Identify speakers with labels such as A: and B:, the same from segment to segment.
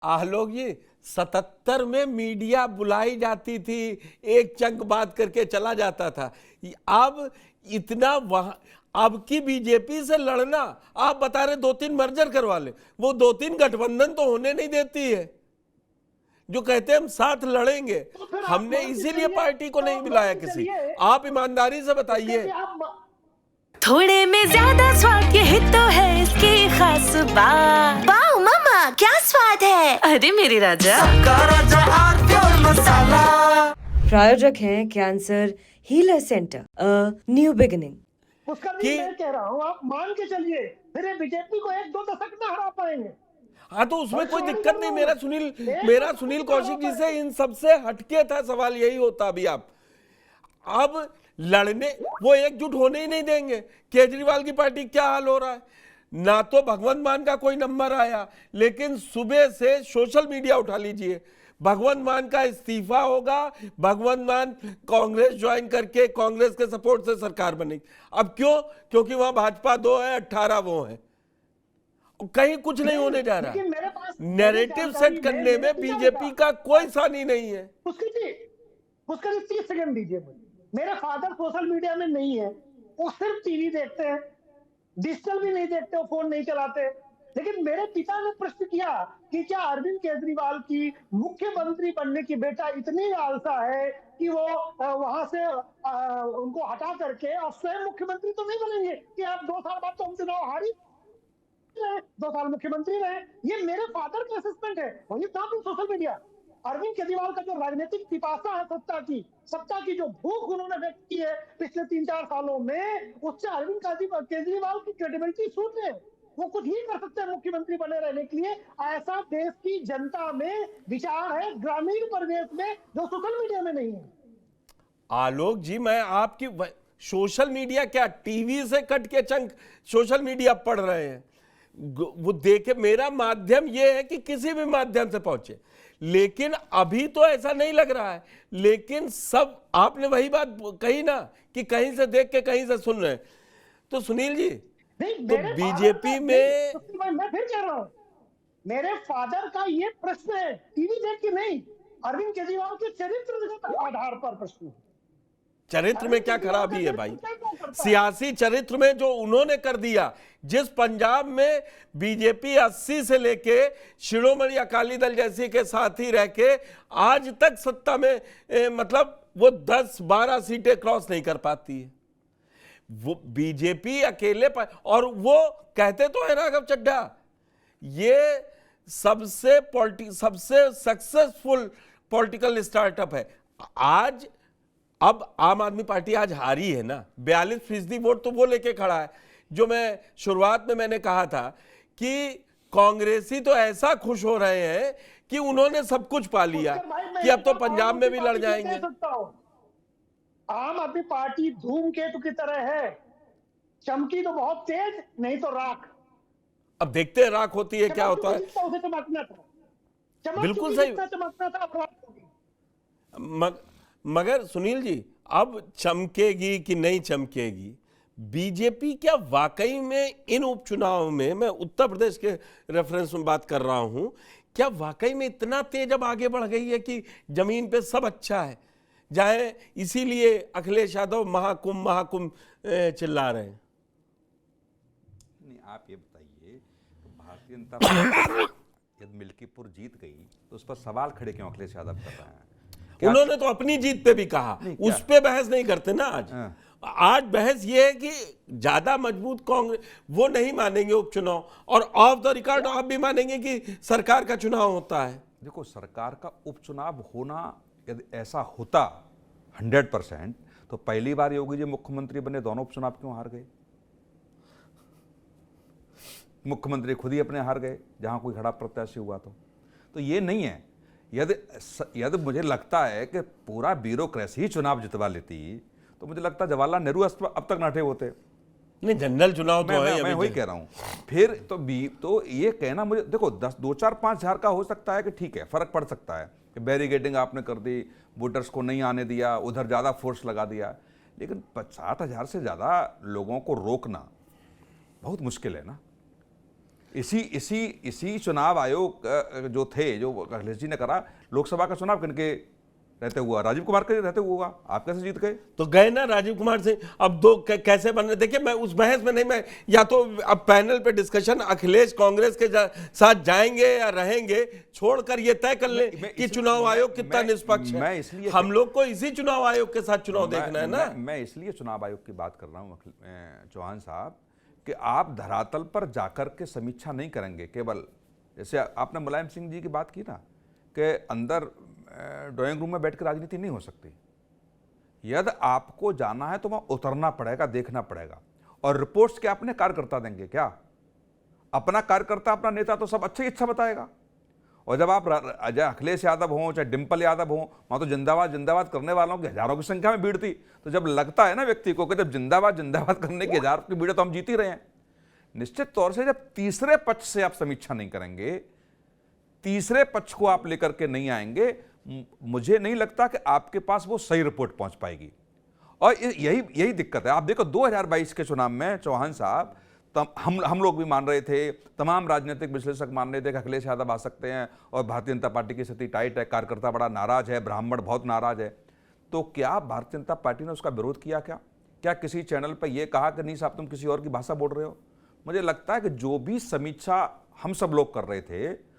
A: आलोक जी, 77 में मीडिया बुलाई जाती थी, एक चंक बात करके चला जाता था। अब इतना वहां, अब की बीजेपी से लड़ना, आप बता रहे 2-3 मर्जर करवा ले, वो 2-3 गठबंधन तो होने नहीं देती है। जो कहते हैं हम साथ लड़ेंगे,
B: तो फिर आप
A: हमने
B: मान के
A: इसीलिए
B: चलिए,
A: पार्टी को
B: तो
A: नहीं
B: आप
A: बुलाया
B: मान के
A: किसी।
B: चलिए,
A: आप ईमानदारी से बताइए।
B: कि आप
C: थोड़े में ज्यादा स्वाद यही तो है इसकी खास बात।
D: वाओ मम्मा, क्या स्वाद है।
C: अरे मेरे राजा,
E: प्रायोजक हैं cancer healer centre, a new beginning.
B: उसका
A: कि-
B: नहीं मैं कह रहा हूँ, आप मान के चलिए फिर ये बीजेपी को 1-2 दशक में हरा पाएंगे।
A: हाँ, तो उसमें कोई दिक्कत नहीं। मेरा सुनील कौशिक जी से इन सबसे हटके था सवाल, यही होता। अभी आप अब लड़ने, वो एकजुट होने ही नहीं देंगे। केजरीवाल की पार्टी क्या हाल हो रहा है, ना तो भगवंत मान का कोई नंबर आया, लेकिन सुबह से सोशल मीडिया उठा लीजिए, भगवंत मान का इस्तीफा होगा, भगवंत मान कांग्रेस ज्वाइन करके कांग्रेस के सपोर्ट से सरकार बनेगी। अब क्यों? क्योंकि वहां भाजपा 2 है, 18 वो है, कहीं कुछ नहीं होने जा रहा।
B: लेकिन मेरे पास
A: नैरेटिव सेट करने में बीजेपी का कोई सानी नहीं है।
B: उसके लिए 30 सेकंड दीजिए मुझे। मेरे फादर सोशल मीडिया में नहीं है, वो सिर्फ टीवी देखते हैं, डिजिटल भी नहीं देखते, वो फोन नहीं चलाते। लेकिन मेरे पिता ने प्रश्न किया कि क्या अरविंद केजरीवाल की मुख्यमंत्री बनने की बेटा इतनी लालसा है कि वो वहां से उनको हटा करके और स्वयं मुख्यमंत्री तो नहीं बनेंगे कि आप 2 साल बाद तो हम चुनाव हारी 2 साल मुख्यमंत्री रहे। ये मेरे फादर का असेसमेंट है, वही था सोशल मीडिया। अरविंद केजरीवाल का जो राजनीतिक पिपासा है, सत्ता की जो भूख उन्होंने व्यक्त की है पिछले 3-4 सालों में, उससे अरविंद केजरीवाल की क्रेडिबिलिटी शून्य है। वो कुछ ही कर सकते हैं मुख्यमंत्री बने रहने के लिए। ऐसा देश की जनता में विचार है, ग्रामीण परिवेश में, जो सोशल मीडिया में नहीं है।
A: आलोक जी, मैं आपकी सोशल मीडिया क्या, टीवी से कट के चंक सोशल मीडिया पढ़ रहे हैं। वो देखे, मेरा माध्यम ये है कि किसी भी माध्यम से पहुंचे, लेकिन अभी तो ऐसा नहीं लग रहा है। लेकिन सब आपने वही बात कही ना कि कहीं से देख के कहीं से सुन रहे हैं। तो सुनील जी, तो बीजेपी में
B: मैं फिर कह रहा हूं, मेरे फादर का ये प्रश्न है, टीवी देख के नहीं, अरविंद केजरीवाल के चरित्र के आधार पर प्रश्न है।
A: चरित्र में क्या खराबी है भाई? सियासी चरित्र में जो उन्होंने कर दिया, जिस पंजाब में बीजेपी 80 से लेके शिरोमणि अकाली दल जैसी के साथ ही रह के आज तक सत्ता में मतलब वो 10-12 सीटें क्रॉस नहीं कर पाती है। वो बीजेपी अकेले पर, और वो कहते तो है राघव चड्ढा, ये सबसे सक्सेसफुल पॉलिटिकल स्टार्टअप है। आज अब आम आदमी पार्टी आज हारी है ना, 42% वोट तो वो लेके खड़ा है। जो मैं शुरुआत में मैंने कहा था कि कांग्रेसी तो ऐसा खुश हो रहे हैं कि उन्होंने सब कुछ पा लिया कि अब तो पंजाब में भी लड़ जाएंगे।
B: आम आदमी पार्टी धूमकेतु की तरह है, चमकी तो बहुत तेज, नहीं तो राख।
A: अब देखते हैं राख होती है क्या होता है।
B: उसे चमकना था,
A: बिल्कुल सही,
B: चमकना था।
A: मगर सुनील जी, अब चमकेगी कि नहीं चमकेगी बीजेपी? क्या वाकई में इन उपचुनाव में, मैं उत्तर प्रदेश के रेफरेंस में बात कर रहा हूं, क्या वाकई में इतना तेज अब आगे बढ़ गई है कि जमीन पे सब अच्छा है जाए, इसीलिए अखिलेश यादव महाकुंभ चिल्ला रहे हैं?
F: नहीं, आप ये बताइए, तो भारतीय जनता पार्टी यदि मिल्कीपुर जीत गई तो उस पर सवाल खड़े क्यों अखिलेश यादव कर रहे हैं?
A: उन्होंने तो अपनी जीत पे भी कहा, उस पे बहस नहीं करते ना आज। आज बहस ये है कि ज्यादा मजबूत कांग्रेस, वो नहीं मानेंगे उपचुनाव, और ऑफ द रिकॉर्ड आप भी मानेंगे कि सरकार का चुनाव होता है।
F: देखो, सरकार का उपचुनाव होना यदि ऐसा होता 100%, तो पहली बार योगी जी मुख्यमंत्री बने, दोनों उपचुनाव क्यों हार गए? मुख्यमंत्री खुद ही अपने हार गए जहां कोई खड़ा प्रत्याशी हुआ। तो ये नहीं है। यदि मुझे लगता है कि पूरा ब्यूरोक्रेसी ही चुनाव जितवा लेती, तो मुझे लगता है जवाहरलाल नेहरू अब तक नाटे होते।
A: नहीं, जनरल चुनाव तो है,
F: मैं वही कह रहा हूं। फिर तो ये कहना, मुझे देखो 2-4-5 हजार का हो सकता है कि ठीक है, फर्क पड़ सकता है कि बैरिकेडिंग आपने कर दी, वोटर्स को नहीं आने दिया, उधर ज्यादा फोर्स लगा दिया, लेकिन 60,000 से ज्यादा लोगों को रोकना बहुत मुश्किल है ना। इसी इसी इसी चुनाव आयोग जो थे, जो अखिलेश जी ने करा, लोकसभा का चुनाव किनके रहते हुआ? राजीव कुमार के रहते हुआ। आप कैसे जीत गए?
A: तो गए ना राजीव कुमार से। अब दो कैसे बन रहे? देखिए, मैं उस बहस में नहीं, मैं या तो अब पैनल पे डिस्कशन अखिलेश कांग्रेस के साथ जाएंगे या रहेंगे, छोड़कर ये तय कर ले कि चुनाव आयोग कितना निष्पक्ष है।
F: इसलिए
A: हम लोग को इसी चुनाव आयोग के साथ चुनाव देखना है ना।
F: मैं इसलिए चुनाव आयोग की बात कर रहा हूं चौहान साहब, कि आप धरातल पर जाकर के समीक्षा नहीं करेंगे। केवल जैसे आपने मुलायम सिंह जी की बात की ना, कि अंदर ड्राइंग रूम में बैठकर राजनीति नहीं हो सकती। यदि आपको जाना है तो वहां उतरना पड़ेगा, देखना पड़ेगा। और रिपोर्ट्स क्या अपने कार्यकर्ता देंगे क्या? अपना कार्यकर्ता, अपना नेता तो सब अच्छी इच्छा बताएगा। और जब आप अखिलेश यादव हों चाहे डिंपल यादव हों, वहां तो जिंदाबाद जिंदाबाद करने वालों की हजारों की संख्या में भीड़ थी। तो जब लगता है ना व्यक्ति को कि जब जिंदाबाद जिंदाबाद करने की हजार की भीड़, तो हम जीत ही रहे हैं। निश्चित तौर से जब तीसरे पक्ष से आप समीक्षा नहीं करेंगे, तीसरे पक्ष को आप लेकर के नहीं आएंगे, मुझे नहीं लगता कि आपके पास वो सही रिपोर्ट पहुंच पाएगी। और यही दिक्कत है। आप देखो 2022 के चुनाव में चौहान साहब, हम लोग भी मान रहे थे, तमाम राजनीतिक विश्लेषक मान रहे थे कि अखिलेश यादव आ सकते हैं और भारतीय जनता पार्टी की स्थिति टाइट है, कार्यकर्ता बड़ा नाराज है, ब्राह्मण बहुत नाराज है। तो क्या भारतीय जनता पार्टी ने उसका विरोध किया? क्या किसी चैनल पर यह कहा कि नहीं साहब तुम किसी और की भाषा बोल रहे हो? मुझे लगता है कि जो भी समीक्षा हम सब लोग कर रहे थे,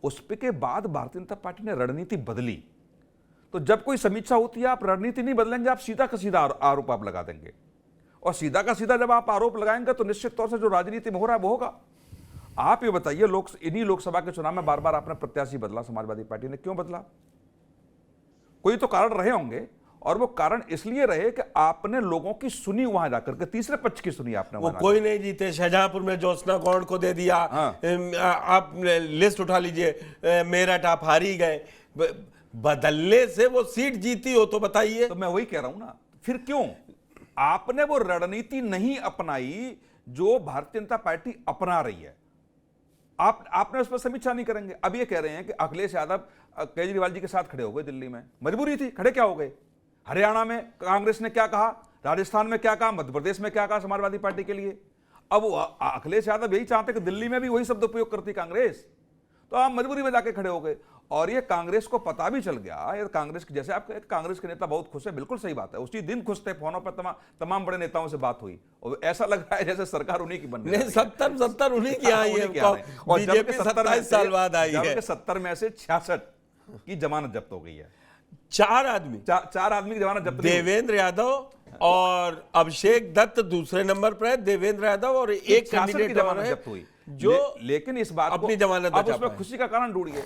F: उस के बाद भारतीय जनता पार्टी ने रणनीति बदली। तो जब कोई समीक्षा होती है, आप रणनीति नहीं बदलेंगे, आप सीधा का सीधा आरोप आप लगा देंगे। और सीधा का सीधा जब आप आरोप लगाएंगे तो निश्चित तौर से जो राजनीति में हो रहा है वो होगा। आप ये बताइए, इन्हीं लोकसभा के चुनाव में बार बार आपने प्रत्याशी बदला, समाजवादी पार्टी ने क्यों बदला? कोई तो कारण रहे होंगे, और वो कारण इसलिए रहे कि आपने लोगों की सुनी, वहां जाकर के तीसरे पक्ष की सुनी आपने।
A: वो कोई नहीं जीते। शाहजहांपुर में ज्योत्सना गौड़ को दे दिया। आप लिस्ट उठा लीजिए, मेरठ आप हार ही गए। बदलने से वो सीट जीती हो तो बताइए।
F: तो मैं वही कह रहा हूं ना, फिर क्यों आपने वो रणनीति नहीं अपनाई जो भारतीय जनता पार्टी अपना रही है? आपने उस पर समीक्षा नहीं करेंगे। अब ये कह रहे हैं कि अखिलेश यादव केजरीवाल जी के साथ खड़े हो गए, दिल्ली में मजबूरी थी, खड़े क्या हो गए? हरियाणा में कांग्रेस ने क्या कहा, राजस्थान में क्या कहा, मध्य प्रदेश में क्या कहा समाजवादी पार्टी के लिए? अब अखिलेश यादव यही चाहते कि दिल्ली में भी वही शब्द उपयोग करती कांग्रेस, तो आप मजबूरी में जाके खड़े हो गए। और ये कांग्रेस को पता भी चल गया, ये कांग्रेस की, जैसे आप कांग्रेस के नेता बहुत खुश है, बिल्कुल सही बात है, उसी दिन खुश थे, फोनों पर तमाम बड़े नेताओं से बात हुई और ऐसा लग रहा है जैसे सरकार उन्हीं की बन रही है।
A: 70 उन्हीं की आई है, बीजेपी 27 साल बाद आई है।
F: 70 में से 66 की जमानत जब्त हो गई है।
A: चार आदमी
F: की जमानत जब्त।
A: देवेंद्र यादव और अभिषेक दत्त दूसरे नंबर पर है, देवेंद्र यादव और एक कैंडिडेट
F: की जमानत जब्त हुई
A: जो
F: लेकिन इस बात
A: अपनी जमानत
F: अब उसमें खुशी का कारण ढूंढिए।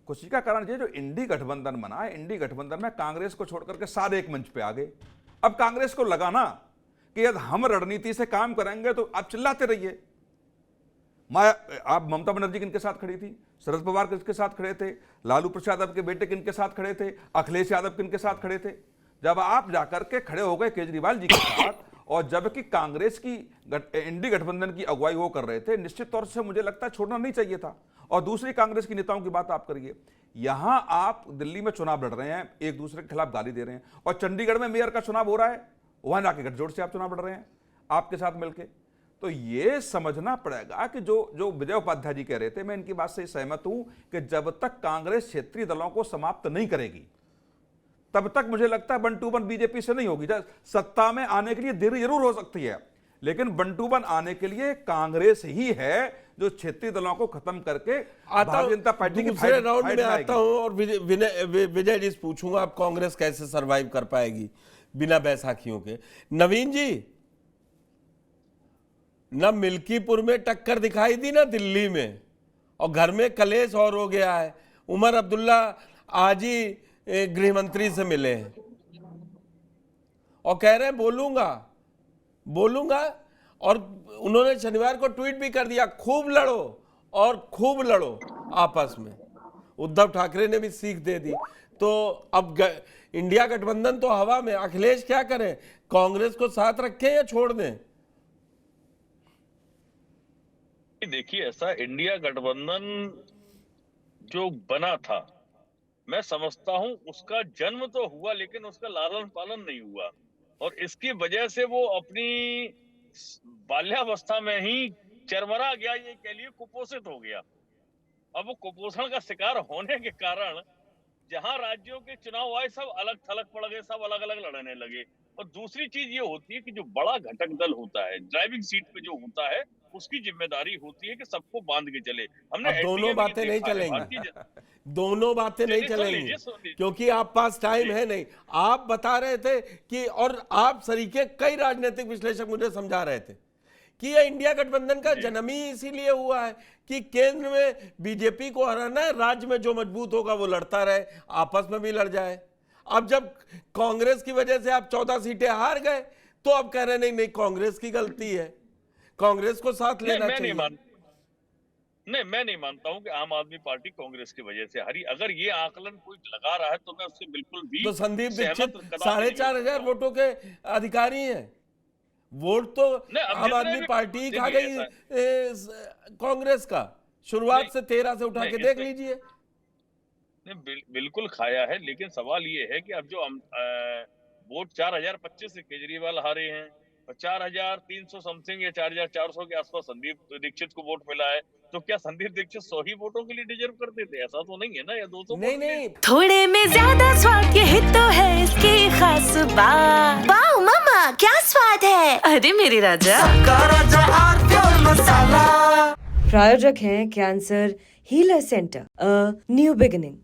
F: खुशी का कारण ये जो इंडी गठबंधन बना है, इंडी गठबंधन में कांग्रेस को छोड़कर के सारे एक मंच पे आ गए। अब कांग्रेस को लगा ना कि यदि हम रणनीति से काम करेंगे तो आप चिल्लाते रहिए। आप ममता बनर्जी किनके साथ खड़ी थी, शरद पवार किनके साथ खड़े थे, लालू प्रसाद यादव के बेटे किनके साथ खड़े थे, अखिलेश यादव किनके साथ खड़े थे? जब आप जाकर के खड़े हो गए केजरीवाल जी के साथ, और जबकि कांग्रेस की इंडी गठबंधन की अगुवाई वो कर रहे थे, निश्चित तौर से मुझे लगता है छोड़ना नहीं चाहिए था। और दूसरी कांग्रेस की नेताओं की बात आप करिए, यहां आप दिल्ली में चुनाव लड़ रहे हैं, एक दूसरे के खिलाफ गाली दे रहे हैं, और चंडीगढ़ में मेयर का चुनाव हो रहा है, वहां जाके गठजोड़ से आप चुनाव लड़ रहे हैं आपके साथ मिलकर। तो ये समझना पड़ेगा कि जो विजय उपाध्याय जी कह रहे थे, मैं इनकी बात से सहमत हूं कि जब तक कांग्रेस क्षेत्रीय दलों को समाप्त नहीं करेगी, तब तक मुझे लगता है 1-2-1 बीजेपी से नहीं होगी। सत्ता में आने के लिए देरी जरूर हो सकती है, लेकिन 1-2-1 आने के लिए कांग्रेस ही है जो क्षेत्रीय दलों को खत्म करके भारतीय जनता पार्टी के
A: दूसरे राउंड में आता हूं और विजय जी से पूछूंगा, आप कांग्रेस कैसे सरवाइव कर पाएगी बिना बैसाखियों के? नवीन जी, ना मिल्कीपुर में टक्कर दिखाई दी ना दिल्ली में, और घर में कलेश और हो गया है। उमर अब्दुल्ला आज ही गृह मंत्री से मिले हैं और कह रहे हैं बोलूंगा, और उन्होंने शनिवार को ट्वीट भी कर दिया, खूब लड़ो और खूब लड़ो आपस में। उद्धव ठाकरे ने भी सीख दे दी। तो अब इंडिया गठबंधन तो हवा में, अखिलेश क्या करें? कांग्रेस को साथ रखें या छोड़ दें?
G: देखिए, ऐसा इंडिया गठबंधन जो बना था, मैं समझता हूं उसका जन्म तो हुआ लेकिन उसका लालन पालन नहीं हुआ, और इसकी वजह से वो अपनी बाल्यावस्था में ही चरमरा गया, ये कह लिए कुपोषित हो गया। अब वो कुपोषण का शिकार होने के कारण जहां राज्यों के चुनाव आए सब अलग थलग पड़ गए, सब अलग अलग लड़ने लगे। और दूसरी चीज ये होती है कि जो बड़ा घटक दल होता है, ड्राइविंग सीट पे जो होता है, उसकी जिम्मेदारी होती है कि सबको बांध के चले। हमने
A: अब दोनों
G: NDA में
A: बातें
G: ये
A: नहीं
G: देखा है,
A: चलेंगी, दोनों बातें नहीं
G: सुन
A: चलेंगी,
G: लीजिए, सुन लीजिए।
A: क्योंकि आप पास टाइम है नहीं। आप बता रहे थे कि, और आप सरीके कई राजनीतिक विश्लेषक मुझे समझा रहे थे कि ये इंडिया गठबंधन का जन्म ही इसीलिए हुआ है कि केंद्र में बीजेपी को हराना है, राज्य में जो मजबूत होगा वो लड़ता रहे, आपस में भी लड़ जाए। अब जब कांग्रेस की वजह से आप 14 सीटें हार गए तो अब कह रहे नहीं नहीं कांग्रेस की गलती है, कांग्रेस को साथ लेना चाहिए।
G: मैं नहीं मानता हूं कि आम आदमी पार्टी कांग्रेस की वजह से हारी। अगर ये आकलन कोई लगा रहा है तो मैं उससे बिल्कुल भी
A: तो संदीप
G: सहमत
A: दीक्षित
G: कदापि नहीं
A: 4,500
G: हूं।
A: वोटों के अधिकारी हैं। वोट तो
G: नहीं, अब
A: आम
G: जितने
A: आदमी
G: भी-
A: पार्टी ही खा
G: देखिए,
A: गई कांग्रेस का, शुरुआत से 13 से उठा
G: नहीं,
A: के देख
G: इसमें-
A: लीजिए।
G: बिल्कुल खाया है, लेकिन सवाल ये है कि अब जो वोट 4,025 से केजरीवाल हारे हैं और 4,300 समथिंग या 4,400 के आसपास संदीप दीक्षित को वोट मिला है, तो क्या संदीप दीक्षित 100 ही वोटों के लिए डिजर्व करते थे? ऐसा तो नहीं है ना, या 200
A: नहीं नहीं,
C: थोड़े में ज्यादा स्वाद यही तो है इसकी खास बात।
D: वाओ मम्मा क्या स्वाद है।
C: अरे मेरे राजा।
E: प्रायोजक हैं cancer healer centre, a new beginning.